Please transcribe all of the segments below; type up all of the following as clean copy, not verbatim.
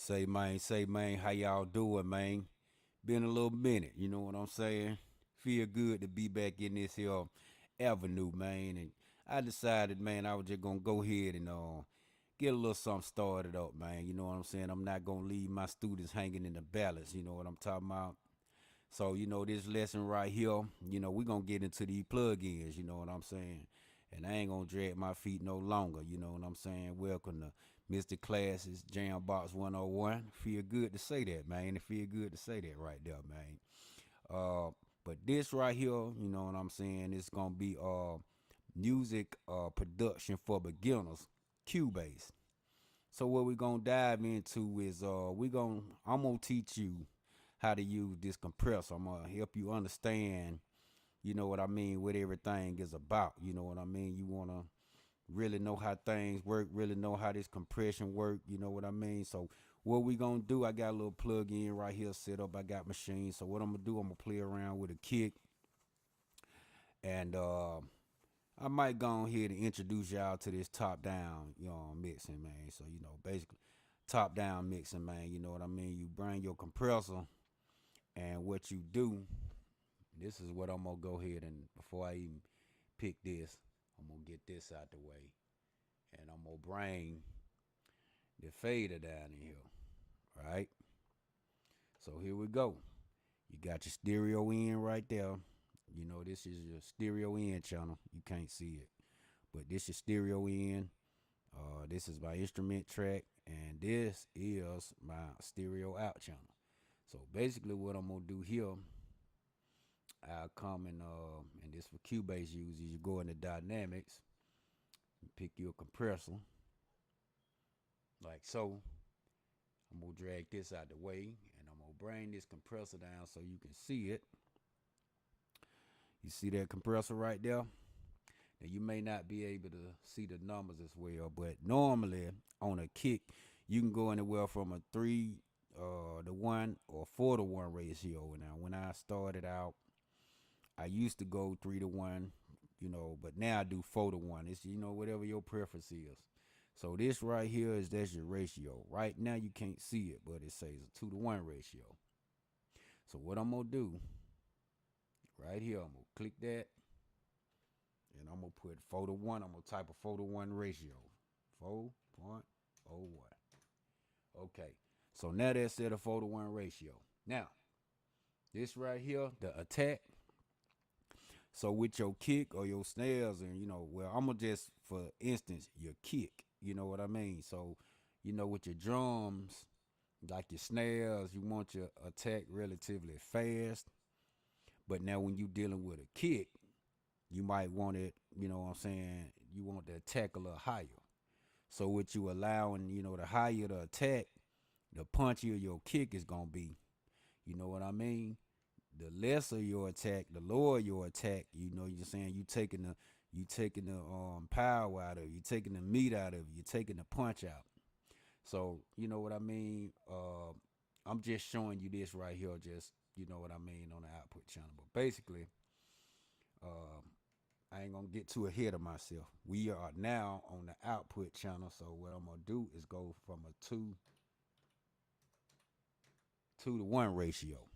Say man, how y'all doing, man? Been a little minute, you know what I'm saying? Feel good to be back in this here avenue, man. And I decided, man, I was just gonna go ahead and get a little something started up, man. You know what I'm saying? I'm not gonna leave my students hanging in the balance, you know what I'm talking about? So, this lesson right here, we're gonna get into these plugins, you know what I'm saying? And I ain't gonna drag my feet no longer, you know what I'm saying? Welcome to MisterClassics Jambox 101. Feel good to say that, man. It feel good to say that right there, man. Uh but this right here, you know what I'm saying, it's gonna be music production for beginners, Cubase. So what we're gonna dive into is I'm gonna teach you how to use this compressor. I'm gonna help you understand, you know what I mean, what everything is about. You know what I mean? You wanna really know how things work, really know how this compression work, you know what I mean? So what we gonna do, I got a little plug in right here set up. I got machines. So what I'm gonna do, I'm gonna play around with a kick and I might go ahead and introduce y'all to this top down, mixing, man. So, basically top down mixing, man. You know what I mean? You bring your compressor and what you do, this is what I'm gonna go ahead and before I even pick this, I'm gonna get this out the way. And I'm gonna bring the fader down in here. Right? So here we go. You got your stereo in right there. This is your stereo in channel. You can't see it. But this is stereo in. This is my instrument track, and this is my stereo out channel. So basically, what I'm gonna do here, I'll come and this for Cubase users. You go into dynamics, and pick your compressor, like so. I'm gonna drag this out the way, and I'm gonna bring this compressor down so you can see it. You see that compressor right there? Now you may not be able to see the numbers as well, but normally on a kick, you can go anywhere from a 3 to 1 or 4 to 1 ratio. Now when I started out, I used to go 3 to 1, but now I do 4 to 1. It's whatever your preference is. So this right here that's your ratio. Right now you can't see it, but it says a 2 to 1 ratio. So what I'm gonna do right here, I'm gonna click that, and I'm gonna put 4 to 1. I'm gonna type a 4 to 1 ratio, 4.01. Okay, so now that's at a 4 to 1 ratio. Now this right here, the attack. So with your kick or your snares, and I'm gonna just for instance your kick. You know what I mean? So with your drums, like your snares, you want your attack relatively fast. But now when you dealing with a kick, you might want it, you know what I'm saying, you want the attack a little higher. So what you allowing, the higher the attack, the punchier your kick is gonna be. You know what I mean? The lesser your attack, the lower your attack, you're saying you taking the power out of it, you taking the meat out of it, you taking the punch out. So you know what I mean? I'm just showing you this right here, just you know what I mean on the output channel. But basically, I ain't gonna get too ahead of myself. We are now on the output channel, so what I'm gonna do is go from a 2 to 1 ratio.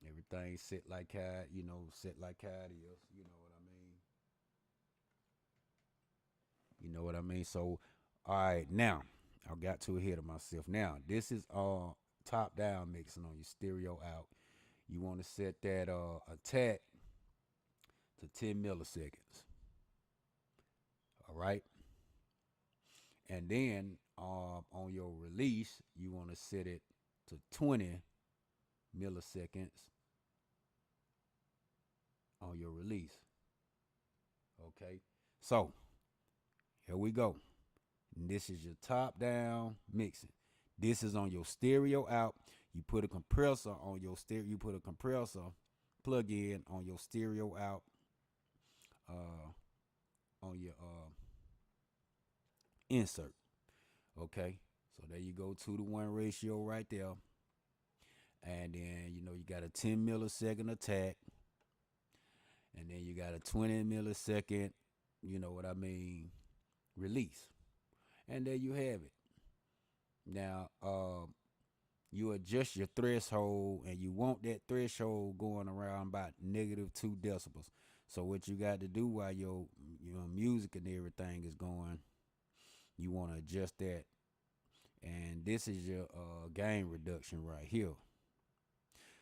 Everything set like how set like how it is. You know what I mean? You know what I mean? So, all right, now I got too ahead of myself. Now this is top down mixing on your stereo out. You want to set that attack to 10 milliseconds. All right, and then on your release, you want to set it to 20 milliseconds on your release. Okay, so here we go. And this is your top down mixing. This is on your stereo out. You put a compressor on your stereo. You put a compressor plug in on your stereo out. On your insert. Okay, so there you go, 2 to 1 ratio right there. And then you got a 10 millisecond attack, and then you got a 20 millisecond, you know what I mean, release. And there you have it. Now, you adjust your threshold, and you want that threshold going around about -2 decibels. So what you got to do while your music and everything is going, you want to adjust that. And this is your gain reduction right here.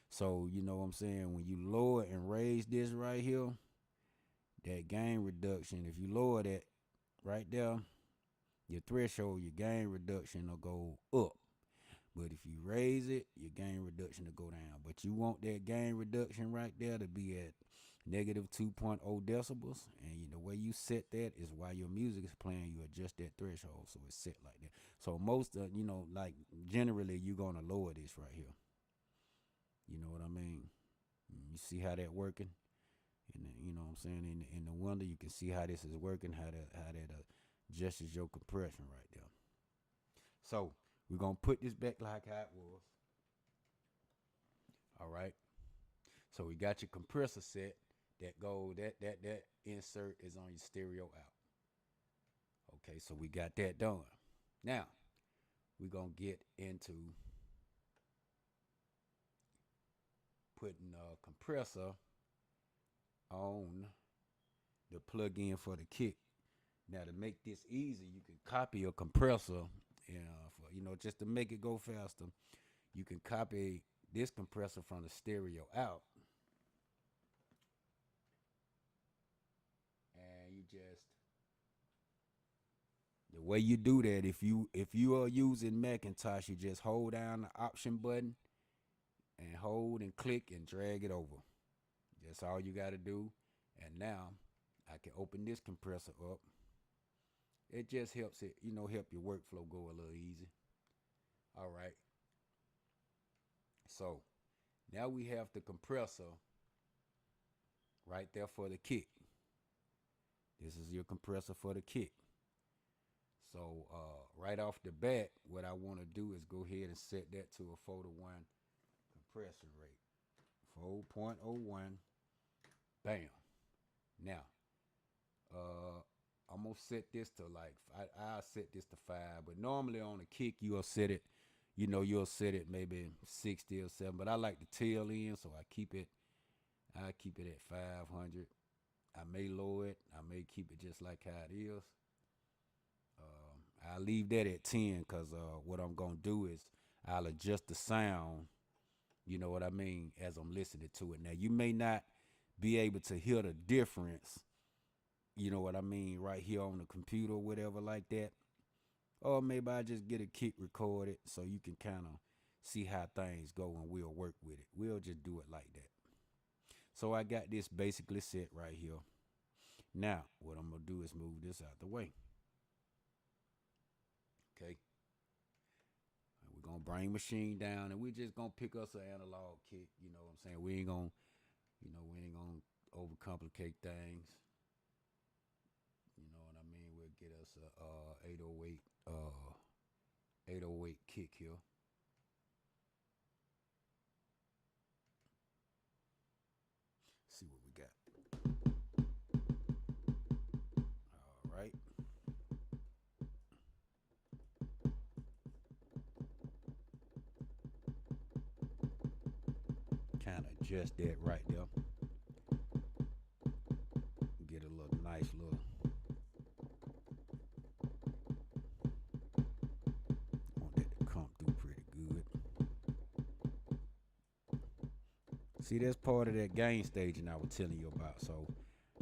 So you know what I'm saying, when you lower and raise this right here, that gain reduction, if you lower that right there, your threshold, your gain reduction will go up. But if you raise it, your gain reduction will go down. But you want that gain reduction right there to be at -2.0 decibels. And the way you set that is while your music is playing, you adjust that threshold so it's set like that. So most like generally you're gonna lower this right here. You know what I mean? You see how that working? And you know what I'm saying? In the window, you can see how this is working, how that adjusts your compression right there. So we're gonna put this back like how it was. All right. So we got your compressor set. That insert is on your stereo out. Okay, so we got that done. Now we're gonna get into putting a compressor on the plug-in for the kick. Now to make this easy, you can copy a compressor, for just to make it go faster. You can copy this compressor from the stereo out, and you just the way you do that. If you are using Macintosh, you just hold down the option button and hold and click and drag it over. That's all you got to do. And now I can open this compressor up. It just helps it, help your workflow go a little easy. All right. So now we have the compressor right there for the kick. This is your compressor for the kick. So right off the bat, what I want to do is go ahead and set that to a 4:1 compressor rate. 4.01. Bam. Now, I'm gonna set this to I'll set this to 5, but normally on a kick you'll set it, you'll set it maybe 60 or 7. But I like the tail end, so I keep it at 500. I may lower it, I may keep it just like how it is. I'll leave that at 10 because what I'm gonna do is I'll adjust the sound, you know what I mean, as I'm listening to it. Now you may not be able to hear the difference, you know what I mean, right here on the computer or whatever like that. Or maybe I just get a kick recorded so you can kind of see how things go and we'll work with it. We'll just do it like that. So I got this basically set right here. Now, what I'm going to do is move this out the way. Okay. We're going to bring machine down and we're just going to pick us an analog kick. You know what I'm saying? We ain't going to overcomplicate things. You know what I mean? We'll get us a 808 kick here. See what we got. All right. Kind of adjust that right there. Get a little nice little. Want that to come through pretty good. See, that's part of that gain staging I was telling you about. So,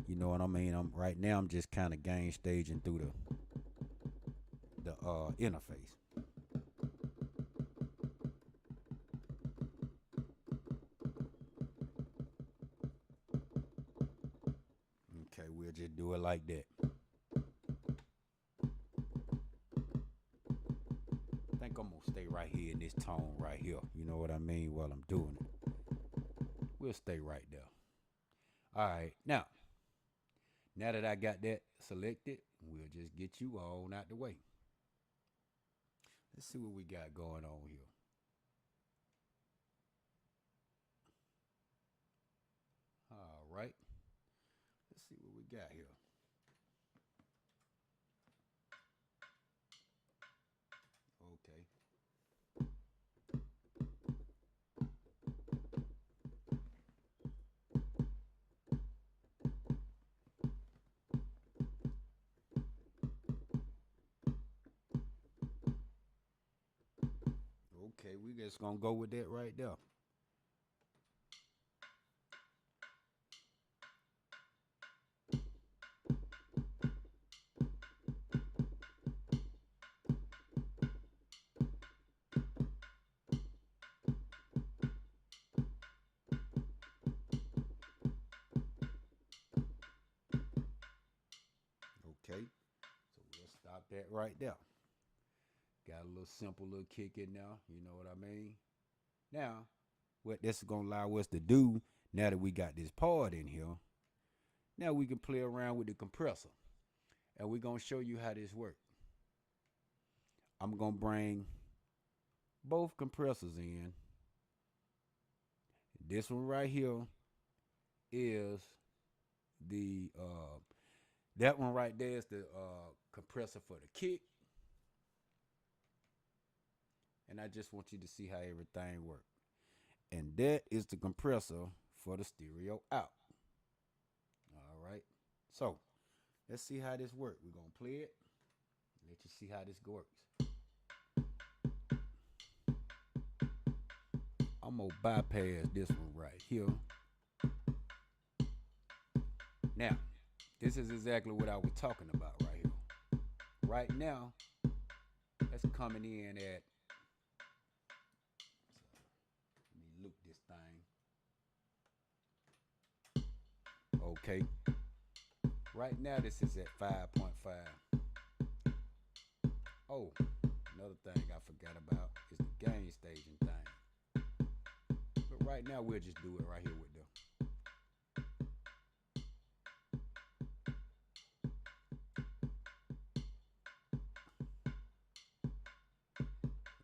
you know what I mean? I'm just kind of gain staging through the interface. Okay, we'll just do it like that. I think I'm gonna stay right here in this tone right here. You know what I mean? While I'm doing it, we'll stay right there. All right, now that I got that selected, we'll just get you all out the way. Let's see what we got going on here. All right. Let's see what we got here. Okay. just gonna go with that right there. Okay, so we'll stop that right there. Got a little simple little kick in there, you know what I mean? Now, what this is gonna allow us to do, now that we got this part in here, now we can play around with the compressor. And we're gonna show you how this works. I'm gonna bring both compressors in. This one right here is the that one right there is the compressor for the kick. And I just want you to see how everything works. And that is the compressor for the stereo out. All right. So let's see how this works. We're gonna play it. Let you see how this works. I'm gonna bypass this one right here. Now, this is exactly what I was talking about right here. Right now, that's coming in at, let me loop this thing. Okay. Right now, this is at 5.5. Oh, another thing I forgot about is the gain staging thing. But right now, we'll just do it right here with them.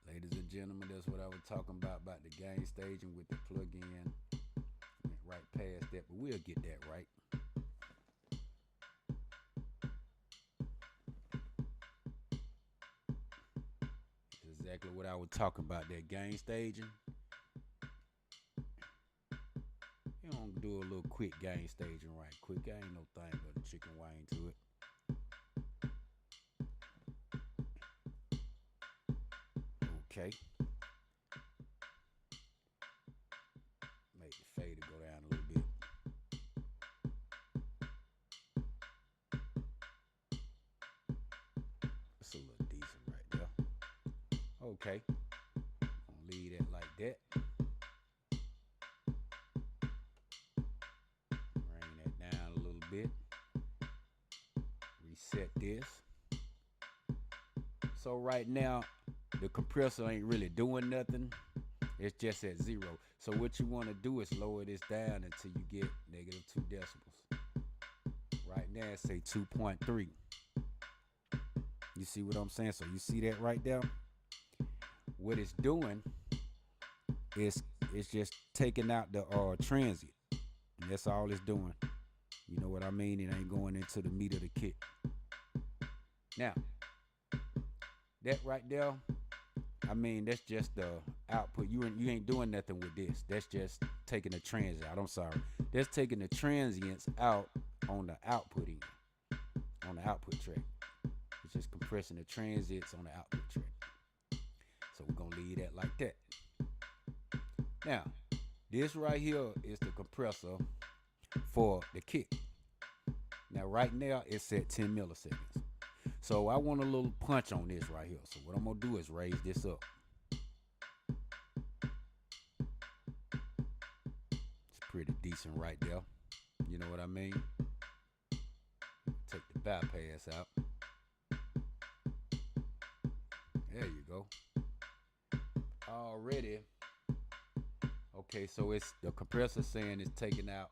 Ladies and gentlemen, that's what I was talking about the gain staging with the plug-in. Went right past that, but we'll get that right. That's exactly what I was talking about, that gain staging. You don't do a little quick gain staging right quick. I ain't no thing but a chicken wing to it. Okay. Make the fader go down a little bit. It's a little decent right there. Okay. Gonna leave that like that. Bring that down a little bit. Reset this. So right now, the compressor ain't really doing nothing. It's just at 0. So what you want to do is lower this down until you get -2 decibels. Right now, it's say 2.3. You see what I'm saying? So you see that right there? What it's doing is it's just taking out the transient. And that's all it's doing. You know what I mean? It ain't going into the meat of the kick. Now, that right there, I mean, that's just the output. You ain't doing nothing with this. That's just taking the transient out. I'm sorry. That's taking the transients out on the output end, on the output track. It's just compressing the transients on the output track. So we're going to leave that like that. Now, this right here is the compressor for the kick. Now, right now, it's at 10 milliseconds. So I want a little punch on this right here. So what I'm going to do is raise this up. It's pretty decent right there. You know what I mean? Take the bypass out. There you go. Already. Okay, so it's the compressor saying it's taking out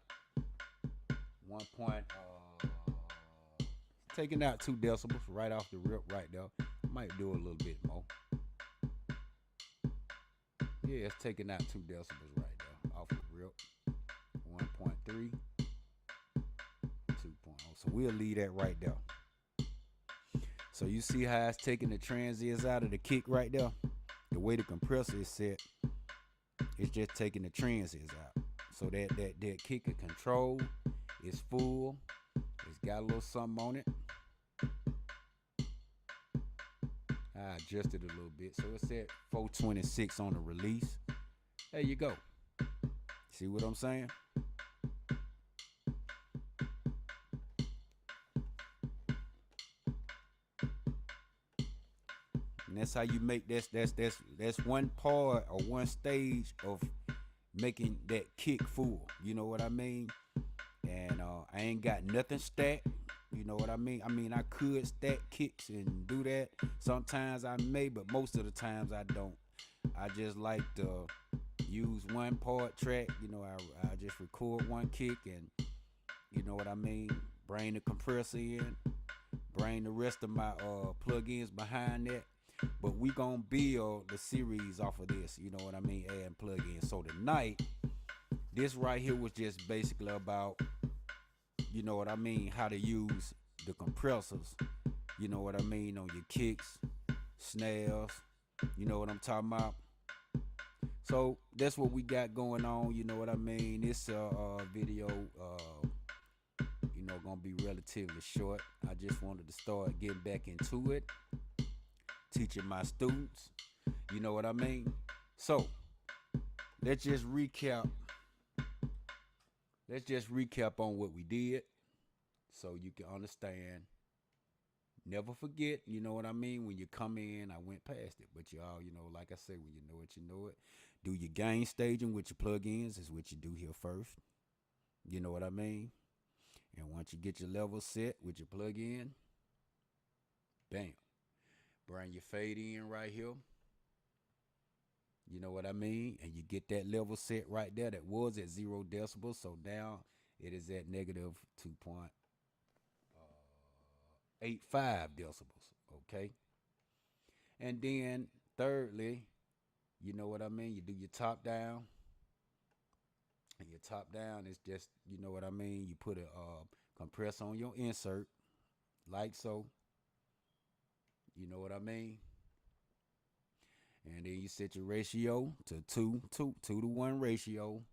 taking out 2 decibels right off the rip right there. Might do a little bit more. Yeah, it's taking out 2 decibels right there off the rip. 1.3, 2.0. So we'll leave that right there. So you see how it's taking the transients out of the kick right there? The way the compressor is set, it's just taking the transients out. So that kick of control is full. It's got a little something on it. I adjusted a little bit. So it's at 426 on the release. There you go. See what I'm saying? And that's how you make that's one part or one stage of making that kick full. You know what I mean? And I ain't got nothing stacked. You know what I mean? I mean, I could stack kicks and do that. Sometimes I may, but most of the times I don't. I just like to use one part track. You know, I just record one kick and, you know what I mean? Bring the compressor in, bring the rest of my plugins behind that. But we gonna build the series off of this. You know what I mean? Adding plugins. So tonight, this right here was just basically about, you know what I mean, how to use the compressors, you know what I mean, on your kicks, snares, you know what I'm talking about. So that's what we got going on, you know what I mean. This video, you know, gonna be relatively short. I just wanted to start getting back into it, teaching my students, you know what I mean. So let's just recap on what we did so you can understand. Never forget, you know what I mean? When you come in, I went past it, but y'all, you know, like I say, when you know it, you know it. Do your gain staging with your plugins is what you do here first. You know what I mean? And once you get your level set with your plugin, bam, bring your fade in right here. You know what I mean? And you get that level set right there. That was at 0 decibels, so now it is at negative 2.85 decibels. Okay. And then thirdly, you know what I mean? You do your top down. And your top down is just, you know what I mean? You put a compressor on your insert, like so. You know what I mean? And then you set your ratio to 2 to 1 ratio.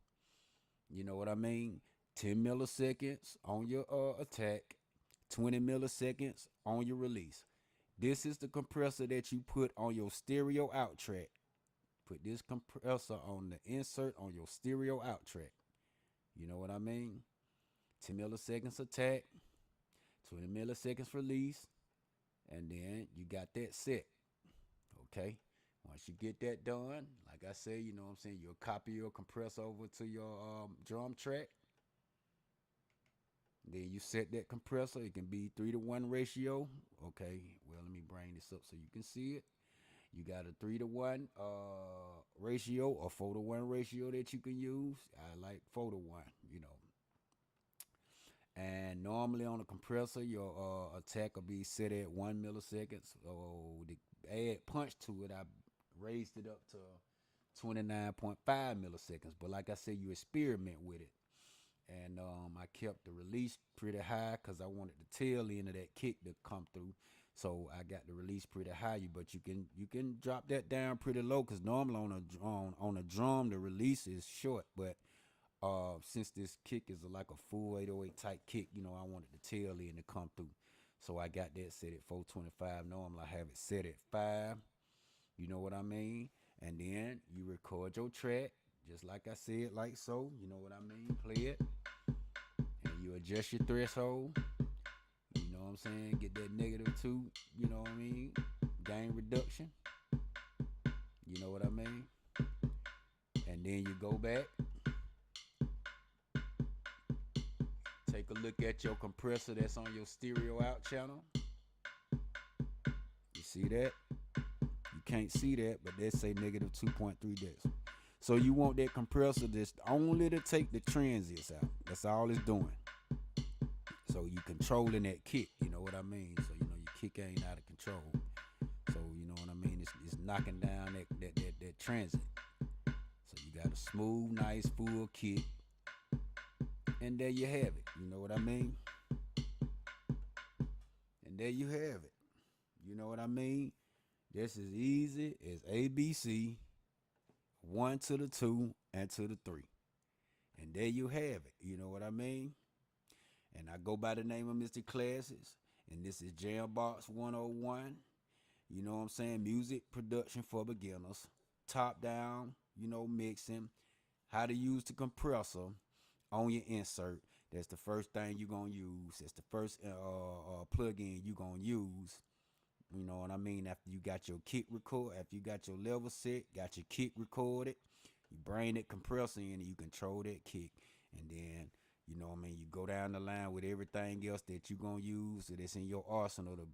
You know what I mean? 10 milliseconds on your attack, 20 milliseconds on your release. This is the compressor that you put on your stereo out track. Put this compressor on the insert on your stereo out track. You know what I mean? 10 milliseconds attack, 20 milliseconds release, and then you got that set. Okay? Once you get that done, like I say, you know what I'm saying, you'll copy your compressor over to your drum track. Then you set that compressor. It can be 3 to 1 ratio. Okay, well, let me bring this up so you can see it. You got a 3 to 1 ratio or 4 to 1 ratio that you can use. I like 4 to 1, you know. And normally on a compressor, your attack will be set at 1 millisecond. So to add punch to it, I raised it up to 29.5 milliseconds. But like I said, you experiment with it. And I kept the release pretty high because I wanted the tail end of that kick to come through. So I got the release pretty high, but you can drop that down pretty low because normally on a drum the release is short. But since this kick is like a full 808 type kick, you know, I wanted the tail end to come through. So I got that set at 425. Normally I have it set at 5. You know what I mean? And then you record your track, just like I said, like so. You know what I mean? Play it. And you adjust your threshold. You know what I'm saying? Get that -2, you know what I mean? Gain reduction. You know what I mean? And then you go back. Take a look at your compressor that's on your stereo out channel. You see that? You can't see that, but they say -2.3 decibels. So you want that compressor just only to take the transients out. That's all it's doing. So you controlling that kick, you know what I mean? So you know your kick ain't out of control. So you know what I mean? It's knocking down that transit. So you got a smooth, nice, full kick. And there you have it. You know what I mean? And there you have it. You know what I mean? This is easy as ABC, 1 to the 2 and to the 3. And there you have it. You know what I mean? And I go by the name of MisterClassics. And this is Jambox 101. You know what I'm saying? Music production for beginners. Top down, mixing. How to use the compressor on your insert. That's the first thing you're going to use. That's the first plug-in you're going to use. You know what I mean? After you got your kick record, after you got your level set, got your kick recorded, you bring that compressor in and you control that kick. And then, you go down the line with everything else that you're going to use that's in your arsenal to,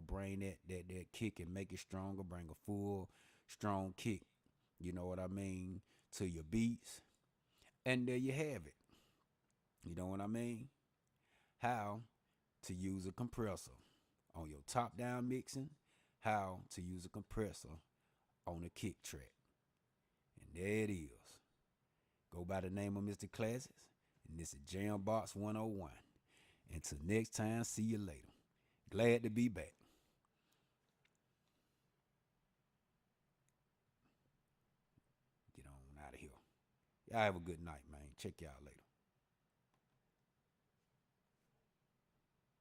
bring that kick and make it stronger, bring a full, strong kick, you know what I mean, to your beats. And there you have it. You know what I mean? How to use a compressor on your top down mixing, how to use a compressor on a kick track. And there it is. Go by the name of MisterClassics, and this is Jambox 101. Until next time, see you later. Glad to be back. Get on out of here. Y'all have a good night, man. Check y'all later.